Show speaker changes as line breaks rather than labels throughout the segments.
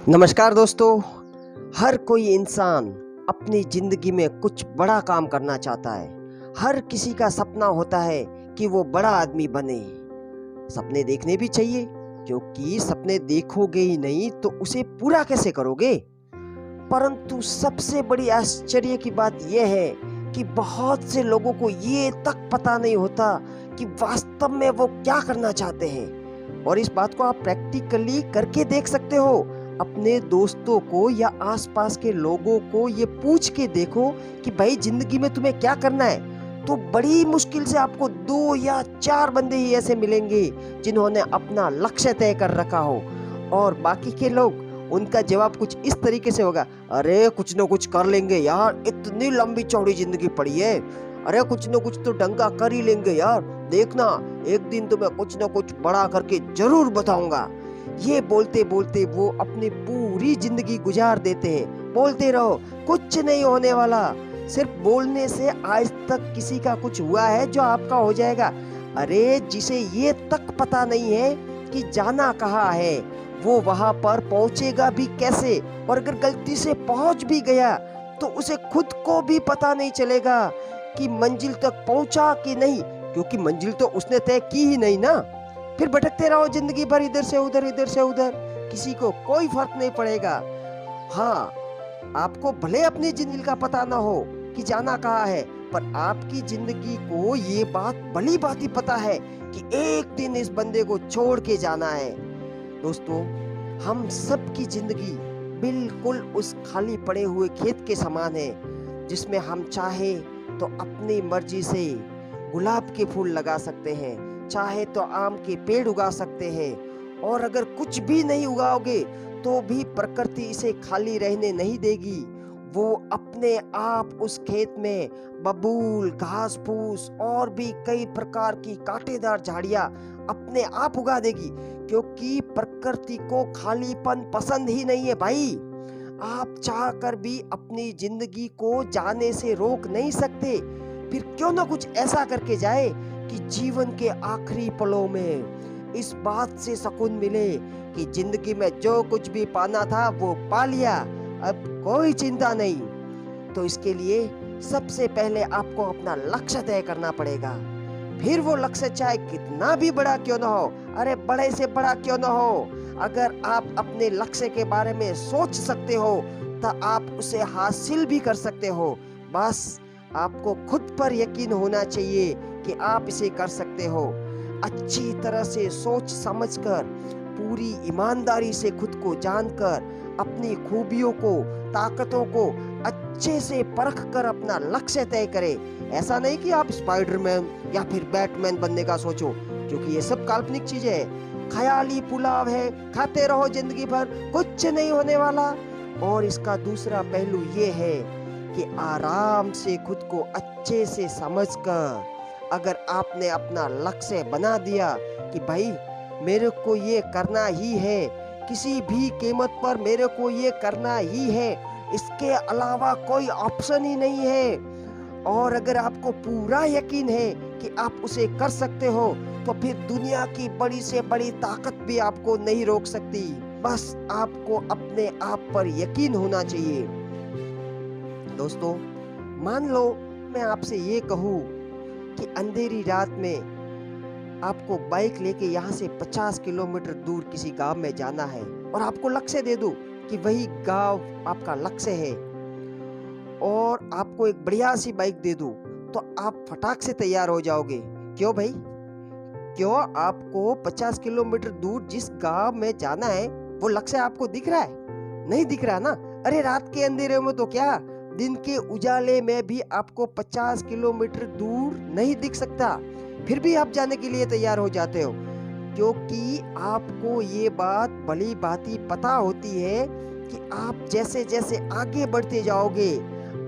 नमस्कार दोस्तों। हर कोई इंसान अपनी ज़िंदगी में कुछ बड़ा काम करना चाहता है। हर किसी का सपना होता है कि वो बड़ा आदमी बने। सपने देखने भी चाहिए, क्योंकि सपने देखोगे ही नहीं तो उसे पूरा कैसे करोगे। परंतु सबसे बड़ी आश्चर्य की बात यह है कि बहुत से लोगों को ये तक पता नहीं होता कि वास्तव में वो क्या करना चाहते हैं। और इस बात को आप प्रैक्टिकली करके देख सकते हो। अपने दोस्तों को या आसपास के लोगों को ये पूछ के देखो कि भाई जिंदगी में तुम्हें क्या करना है, तो बड़ी मुश्किल से आपको 2 या 4 बंदे ही ऐसे मिलेंगे जिन्होंने अपना लक्ष्य तय कर रखा हो। और बाकी के लोग, उनका जवाब कुछ इस तरीके से होगा, अरे कुछ ना कुछ कर लेंगे यार, इतनी लंबी चौड़ी जिंदगी पड़ी है, अरे कुछ ना कुछ तो डंगा कर ही लेंगे यार, देखना एक दिन तो मैं कुछ ना कुछ बड़ा करके जरूर बताऊंगा। ये बोलते बोलते वो अपनी पूरी जिंदगी गुजार देते हैं। बोलते रहो, कुछ नहीं होने वाला। सिर्फ बोलने से आज तक किसी का कुछ हुआ है जो आपका हो जाएगा? अरे जिसे ये तक पता नहीं है कि जाना कहाँ है, वो वहां पर पहुंचेगा भी कैसे, और अगर गलती से पहुंच भी गया तो उसे खुद को भी पता नहीं चलेगा कि मंजिल तक पहुंचा कि नहीं, क्योंकि मंजिल तो उसने तय की ही नहीं ना। फिर भटकते रहो जिंदगी भर, इधर से उधर इधर से उधर, किसी को कोई फर्क नहीं पड़ेगा। हाँ, आपको भले अपनी जिंदगी का पता ना हो कि जाना कहाँ है, पर आपकी जिंदगी को ये बात भली भांति पता है कि एक दिन इस बंदे को छोड़ के जाना है। दोस्तों, हम सबकी जिंदगी बिल्कुल उस खाली पड़े हुए खेत के समान है, जिसमें हम चाहे तो अपनी मर्जी से गुलाब के फूल लगा सकते हैं, चाहे तो आम के पेड़ उगा सकते हैं, और अगर कुछ भी नहीं उगाओगे तो भी प्रकृति इसे खाली रहने नहीं देगी। वो अपने आप उस खेत में बबूल, घास फूस और भी कई प्रकार की कांटेदार झाड़ियां अपने आप उगा देगी, क्योंकि प्रकृति को खालीपन पसंद ही नहीं है भाई। आप चाहकर भी अपनी जिंदगी को जाने से रोक नहीं सकते। फिर क्यों ना कुछ ऐसा करके जाए कि जीवन के आखिरी पलों में इस बात से सुकून मिले कि जिंदगी में जो कुछ भी पाना था वो पा लिया, अब कोई चिंता नहीं। तो इसके लिए सबसे पहले आपको अपना लक्ष्य तय करना पड़ेगा। फिर वो लक्ष्य चाहे कितना भी बड़ा क्यों ना हो, अरे बड़े से बड़ा क्यों ना हो, अगर आप अपने लक्ष्य के बारे में सोच सकते हो तो आप उसे हासिल भी कर सकते हो। बस आपको खुद पर यकीन होना चाहिए कि आप इसे कर सकते हो। अच्छी तरह से सोच समझकर, पूरी ईमानदारी से खुद को जानकर, अपनी खूबियों को, ताकतों को अच्छे से परख कर अपना लक्ष्य तय करें। ऐसा नहीं कि आप स्पाइडरमैन या फिर बैटमैन बनने का सोचो, क्योंकि ये सब काल्पनिक चीजें हैं, ख्याली पुलाव है, खाते रहो जिंदगी भर, कुछ नहीं होने वाला। और इसका दूसरा पहलू ये है कि आराम से खुद को अच्छे से समझकर अगर आपने अपना लक्ष्य बना दिया कि भाई मेरे को ये करना ही है, किसी भी कीमत पर मेरे को ये करना ही है, इसके अलावा कोई ऑप्शन ही नहीं है, और अगर आपको पूरा यकीन है कि आप उसे कर सकते हो, तो फिर दुनिया की बड़ी से बड़ी ताकत भी आपको नहीं रोक सकती। बस आपको अपने आप पर यकीन होना चाहिए। दोस्तों, मान लो मैं आपसे ये कहूँ कि अंधेरी रात में आपको बाइक लेके यहाँ से 50 किलोमीटर दूर किसी गांव में जाना है, और आपको लक्ष्य दे दूं कि वही गांव आपका लक्ष्य है, और आपको एक बढ़िया सी बाइक दे दूं, तो आप फटाक से तैयार हो जाओगे। क्यों भाई? क्यों? आपको 50 किलोमीटर दूर जिस गांव में जाना है वो लक्ष्य आपको दिख रहा है? नहीं दिख रहा ना। अरे रात के अंधेरे में तो क्या, दिन के उजाले में भी आपको 50 किलोमीटर दूर नहीं दिख सकता, फिर भी आप जाने के लिए तैयार हो जाते हो, क्योंकि आपको ये बात भली भांति पता होती है कि आप जैसे जैसे आगे बढ़ते जाओगे,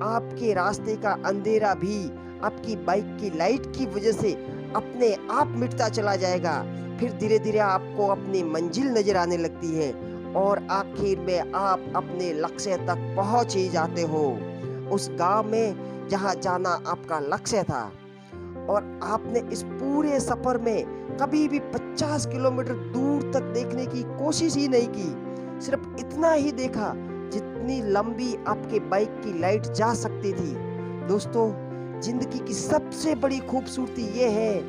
आपके रास्ते का अंधेरा भी आपकी बाइक की लाइट की वजह से अपने आप मिटता चला जाएगा। फिर धीरे धीरे आपको अपनी मंजिल नजर आने लगती है, और आखिर में आप अपने लक्ष्य तक पहुंच ही जाते हो, उस गांव में जहां जाना आपका लक्ष्य था। और आपने इस पूरे सफर में कभी भी 50 किलोमीटर दूर तक देखने की कोशिश ही नहीं की, सिर्फ इतना ही देखा जितनी लंबी आपके बाइक की लाइट जा सकती थी। दोस्तों, जिंदगी की सबसे बड़ी खूबसूरती ये है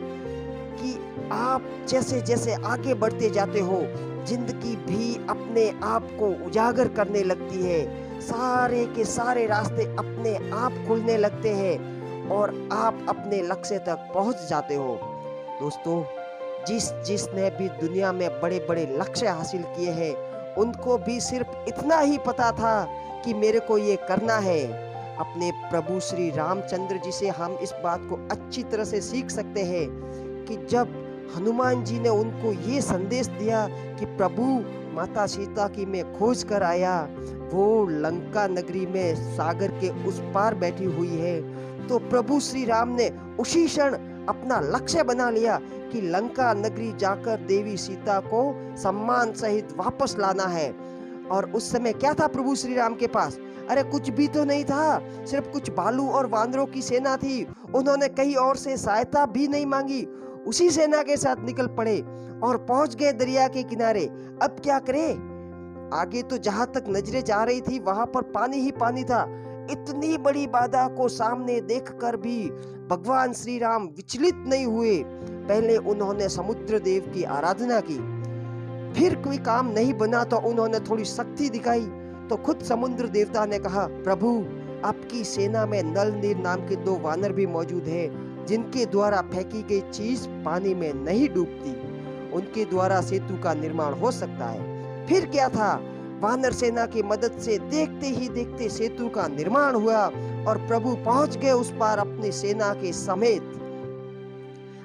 कि आप जैसे जैसे आगे बढ़ते जाते हो, जिंदगी भी अपने आप को उजागर करने लगती है। सारे के सारे रास्ते अपने आप खुलने लगते हैं और आप अपने लक्ष्य तक पहुंच जाते हो। दोस्तों, जिसने भी दुनिया में बड़े बड़े लक्ष्य हासिल किए हैं, उनको भी सिर्फ इतना ही पता था कि मेरे को ये करना है। अपने प्रभु श्री रामचंद्र जी से हम इस बात को अच्छी तरह से सीख सकते हैं कि जब हनुमान जी ने उनको ये संदेश दिया कि प्रभु, माता सीता की मैं खोज कर आया, वो लंका नगरी में सागर के उस पार बैठी हुई है, तो प्रभु श्री राम ने उसी क्षण अपना लक्ष्य बना लिया कि लंका नगरी जाकर देवी सीता को सम्मान सहित वापस लाना है। और उस समय क्या था प्रभु श्री राम के पास? अरे कुछ भी तो नहीं था, सिर्फ कुछ भालू और वानरों की सेना थी। उन्होंने कहीं और से सहायता भी नहीं मांगी, उसी सेना के साथ निकल पड़े और पहुंच गए दरिया के किनारे। अब क्या करें? आगे तो जहां तक नजरें जा रही थी वहां पर पानी ही पानी था। इतनी बड़ी बाधा को सामने देखकर भी भगवान श्री राम विचलित नहीं हुए। पहले उन्होंने समुद्र देव की आराधना की, फिर कोई काम नहीं बना तो उन्होंने थोड़ी शक्ति दिखाई, तो खुद समुद्र देवता ने कहा, प्रभु, आपकी सेना में नल नील नाम के 2 वानर भी मौजूद हैं, जिनके द्वारा फेंकी गई चीज पानी में नहीं डूबती। उनके द्वारा सेतु का निर्माण हो सकता है। फिर क्या था, वानर सेना की मदद से देखते ही देखते सेतु का निर्माण हुआ और प्रभु पहुंच गए उस पार अपनी सेना के समेत।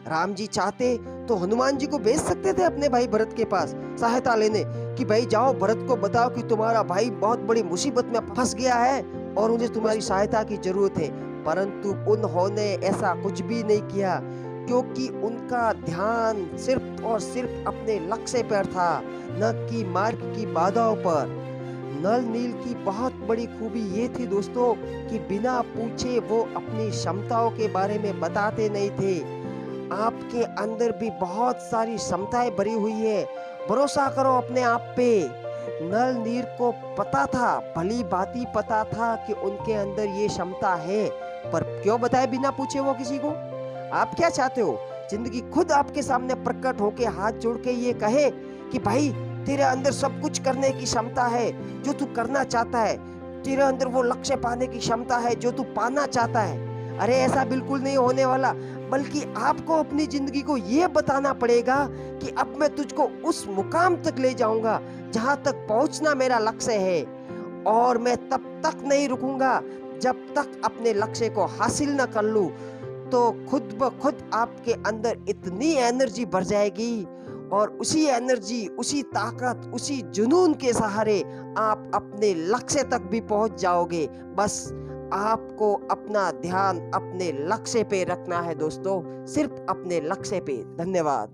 राम जी चाहते तो हनुमान जी को भेज सकते थे अपने भाई भरत के पास सहायता लेने, कि भाई जाओ भरत को बताओ कि तुम्हारा भाई बहुत बड़ी मुसीबत में फंस गया है और मुझे तुम्हारी सहायता की जरूरत है। परंतु उन्होंने ऐसा कुछ भी नहीं किया, क्योंकि उनका ध्यान सिर्फ और सिर्फ अपने लक्ष्य पर था, न कि मार्ग की बाधाओं पर। नल नील की बहुत बड़ी खूबी ये थी दोस्तों कि बिना पूछे वो अपनी क्षमताओं के बारे में बताते नहीं थे। आपके अंदर भी बहुत सारी क्षमताएं भरी हुई है, भरोसा करो अपने आप पे। नल नील को पता था, भली भांति पता था कि उनके अंदर ये क्षमता है, पर क्यों बताए बिना पूछे वो किसी को? आप क्या चाहते हो? जिंदगी खुद आपके सामने प्रकट होके हाथ जोड़ के ये कहे कि भाई तेरे अंदर सब कुछ करने की क्षमता है जो तू करना चाहता है, तेरे अंदर वो लक्ष्य पाने की क्षमता है जो तू पाना चाहता है। अरे ऐसा बिल्कुल नहीं होने वाला, बल्कि आपको अपनी जिंदगी को ये बताना पड़ेगा कि अब मैं तुझको उस मुकाम तक ले जाऊंगा जहां तक पहुंचना मेरा लक्ष्य है, और मैं तब तक नहीं रुकूंगा जब तक अपने लक्ष्य को हासिल न कर लूं। तो खुद ब खुद आपके अंदर इतनी एनर्जी भर जाएगी और उसी एनर्जी, उसी ताकत, उसी जुनून के सहारे आप अपने लक्ष्य तक भी पहुंच जाओगे। बस आपको अपना ध्यान अपने लक्ष्य पे रखना है दोस्तों, सिर्फ अपने लक्ष्य पे। धन्यवाद।